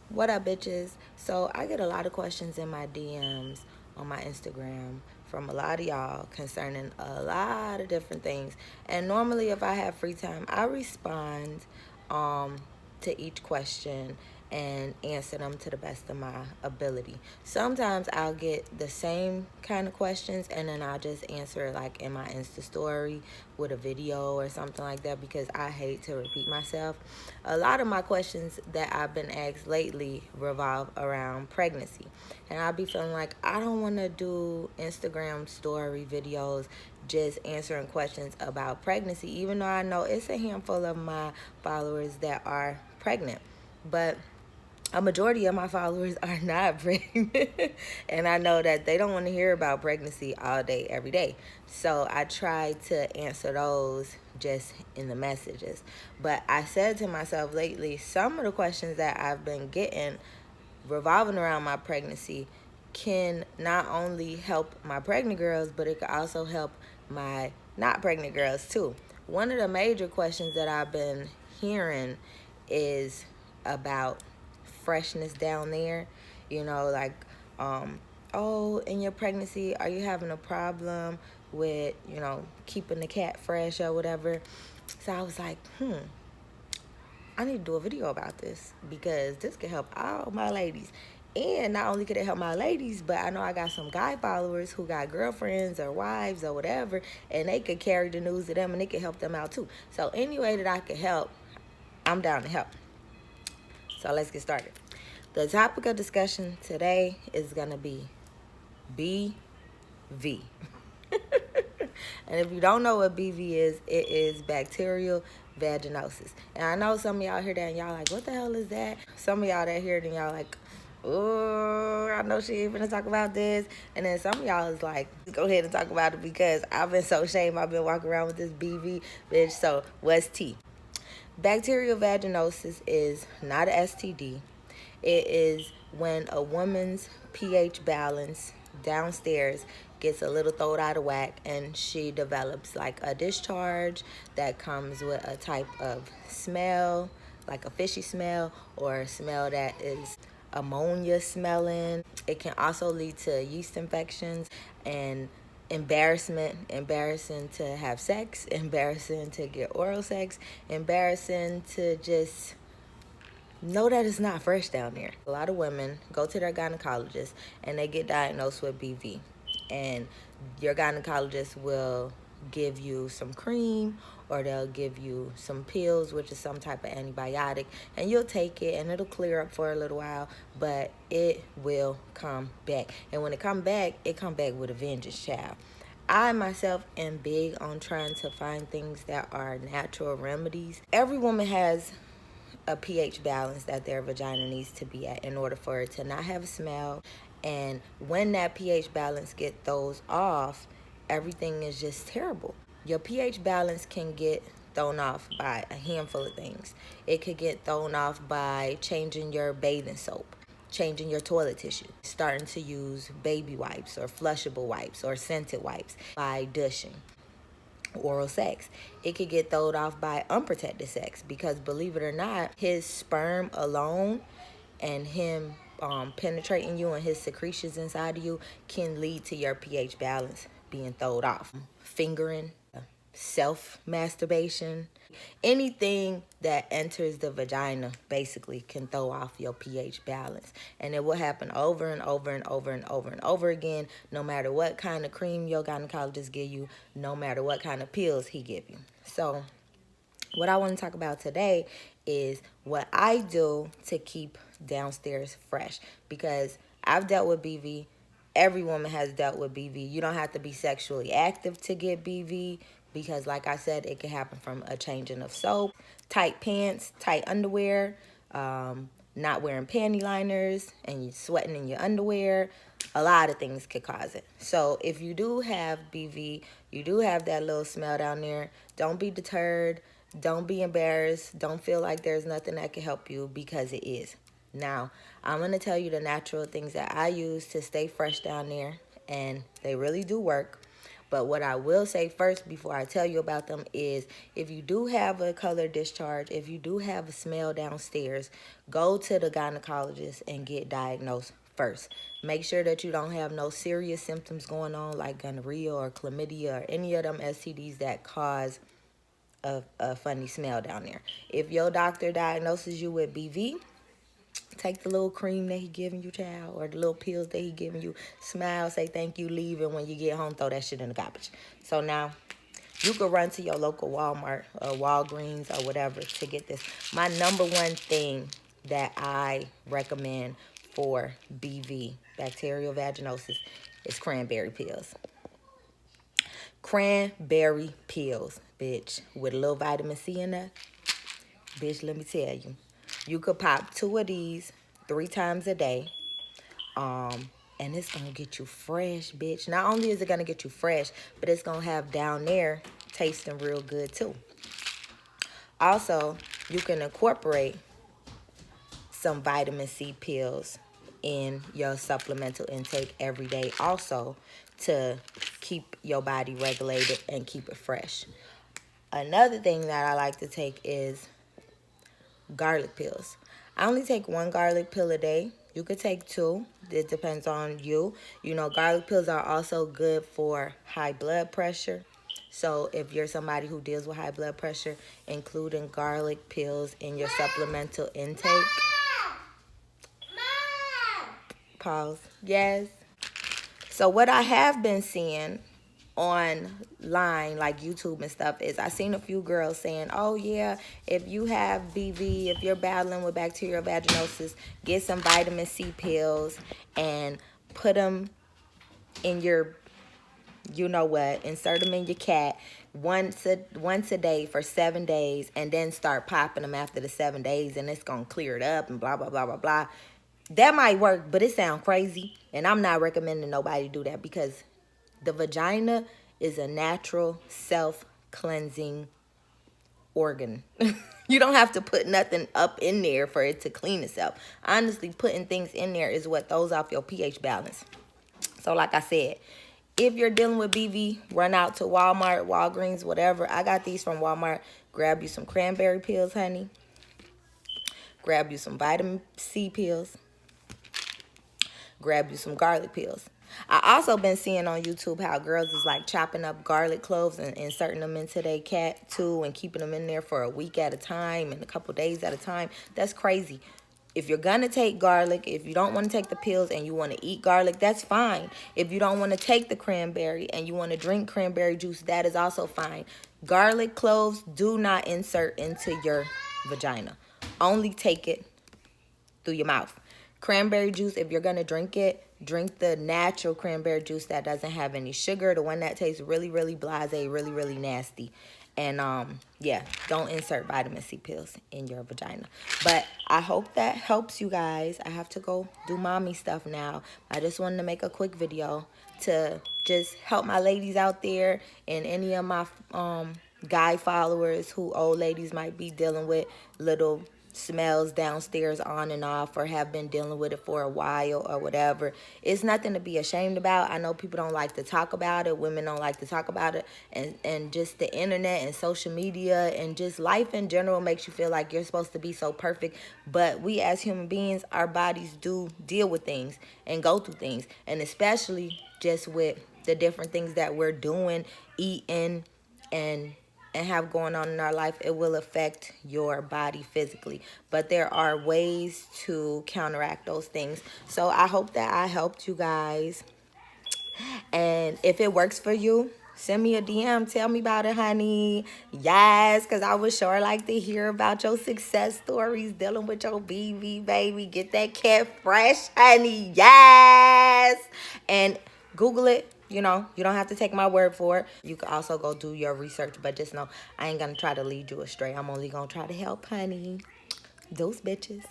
What up, bitches? So I get a lot of questions in my DMs on my Instagram from a lot of y'all concerning a lot of different things. And normally if I have free time, I respond um to each question and answer them to the best of my ability. Sometimes I'll get the same kind of questions and then I'll just answer it like in my Insta story with a video or something like that because I hate to repeat myself. A lot of my questions that I've been asked lately revolve around pregnancy. And I'll be feeling like I don't want to do Instagram story videos just answering questions about pregnancy, even though I know it's a handful of my followers that are pregnant. But a majority of my followers are not pregnant. And I know that they don't want to hear about pregnancy all day, every day. So I try to answer those just in the messages. But I said to myself lately, some of the questions that I've been getting revolving around my pregnancy can not only help my pregnant girls, but it can also help my not pregnant girls too. One of the major questions that I've been hearing is about freshness down there. You know, like, oh, in your pregnancy, are you having a problem with, keeping the cat fresh or whatever? So I was like, I need to do a video about this because this could help all my ladies. And not only could it help my ladies, but I know I got some guy followers who got girlfriends or wives or whatever, and they could carry the news to them and it could help them out too. So any way that I could help, I'm down to help. So let's get started. The topic of discussion today is going to be BV. And if you don't know what BV is, it is bacterial vaginosis. And I know some of y'all hear that and y'all like, what the hell is that? Some of y'all that hear it and y'all like, oh, I know she ain't gonna talk about this. And then some of y'all is like, go ahead and talk about it because I've been so ashamed. I've been walking around with this BV, bitch. So what's T? Bacterial vaginosis is not a STD. It is when a woman's pH balance downstairs gets a little thrown out of whack and she develops like a discharge that comes with a type of smell, like a fishy smell, or a smell that is ammonia smelling. It can also lead to yeast infections and embarrassing to have sex, embarrassing to get oral sex, embarrassing to just know that it's not fresh down there. A lot of women go to their gynecologist and they get diagnosed with BV. And your gynecologist will give you some cream or they'll give you some pills, which is some type of antibiotic, and you'll take it and it'll clear up for a little while, but it will come back. And when it come back with a vengeance, child. I myself am big on trying to find things that are natural remedies. Every woman has a pH balance that their vagina needs to be at in order for it to not have a smell. And when that pH balance get throws off, everything is just terrible. Your pH balance can get thrown off by a handful of things. It could get thrown off by changing your bathing soap, changing your toilet tissue, starting to use baby wipes or flushable wipes or scented wipes, by douching, oral sex. It could get thrown off by unprotected sex because, believe it or not, his sperm alone and him penetrating you and his secretions inside of you can lead to your pH balance being thrown off. Fingering, self-masturbation, anything that enters the vagina basically can throw off your pH balance. And it will happen over and over and over and over and over again, no matter what kind of cream your gynecologist give you, no matter what kind of pills he give you. So what I want to talk about today is what I do to keep downstairs fresh, because I've dealt with BV. Every woman has dealt with BV. You don't have to be sexually active to get BV because, like I said, it can happen from a changing of soap, tight pants, tight underwear, not wearing panty liners, and you sweating in your underwear. A lot of things could cause it. So if you do have BV, you do have that little smell down there, don't be deterred. Don't be embarrassed. Don't feel like there's nothing that can help you, because it is. Now, I'm going to tell you the natural things that I use to stay fresh down there, and they really do work. But what I will say first before I tell you about them is if you do have a color discharge, if you do have a smell downstairs, go to the gynecologist and get diagnosed first. Make sure that you don't have no serious symptoms going on like gonorrhea or chlamydia or any of them STDs that cause a funny smell down there. If your doctor diagnoses you with BV, take the little cream that he giving you, child, or the little pills that he giving you. Smile, say thank you, leave, and when you get home, throw that shit in the garbage. So now, you can run to your local Walmart or Walgreens or whatever to get this. My number one thing that I recommend for BV, bacterial vaginosis, is cranberry pills. Cranberry pills, bitch, with a little vitamin C in there. Bitch, let me tell you. You could pop 2 of these 3 times a day. And it's going to get you fresh, bitch. Not only is it going to get you fresh, but it's going to have down there tasting real good, too. Also, you can incorporate some vitamin C pills in your supplemental intake every day also to keep your body regulated and keep it fresh. Another thing that I like to take is garlic pills. I only take 1 garlic pill a day. You could take 2. It depends on you. You know, garlic pills are also good for high blood pressure. So if you're somebody who deals with high blood pressure, including garlic pills in your supplemental intake. Pause. Yes. So what I have been seeing online, like YouTube and stuff, is I seen a few girls saying, oh yeah, if you have BV, if you're battling with bacterial vaginosis, get some vitamin C pills and put them in your, you know what, insert them in your cat once a day for 7 days, and then start popping them after the 7 days, and it's gonna clear it up and blah blah blah blah blah. That might work, but it sounds crazy, and I'm not recommending nobody do that because the vagina is a natural self-cleansing organ. You don't have to put nothing up in there for it to clean itself. Honestly, putting things in there is what throws off your pH balance. So like I said, if you're dealing with BV, run out to Walmart, Walgreens, whatever. I got these from Walmart. Grab you some cranberry pills, honey. Grab you some vitamin C pills. Grab you some garlic pills. I also been seeing on YouTube how girls is like chopping up garlic cloves and inserting them into their cat too and keeping them in there for a week at a time and a couple days at a time. That's crazy. If you're going to take garlic, if you don't want to take the pills and you want to eat garlic, that's fine. If you don't want to take the cranberry and you want to drink cranberry juice, that is also fine. Garlic cloves do not insert into your vagina. Only take it through your mouth. Cranberry juice, if you're going to drink it, drink the natural cranberry juice that doesn't have any sugar, the one that tastes really, really blasé, really, really nasty. And, yeah, don't insert vitamin C pills in your vagina. But I hope that helps you guys. I have to go do mommy stuff now. I just wanted to make a quick video to just help my ladies out there and any of my guy followers who old ladies might be dealing with little smells downstairs on and off or have been dealing with it for a while or whatever. It's nothing to be ashamed about. I know people don't like to talk about it. Women don't like to talk about it. And just the internet and social media and just life in general makes you feel like you're supposed to be so perfect. But we as human beings, our bodies do deal with things and go through things. And especially just with the different things that we're doing, eating, and have going on in our life, it will affect your body physically. But there are ways to counteract those things. So I hope that I helped you guys. And if it works for you, send me a DM. Tell me about it, honey. Yes, because I would sure like to hear about your success stories dealing with your BV, baby. Get that cat fresh, honey. Yes. And Google it. You know, you don't have to take my word for it. You can also go do your research, but just know I ain't going to try to lead you astray. I'm only going to try to help, honey. Those bitches.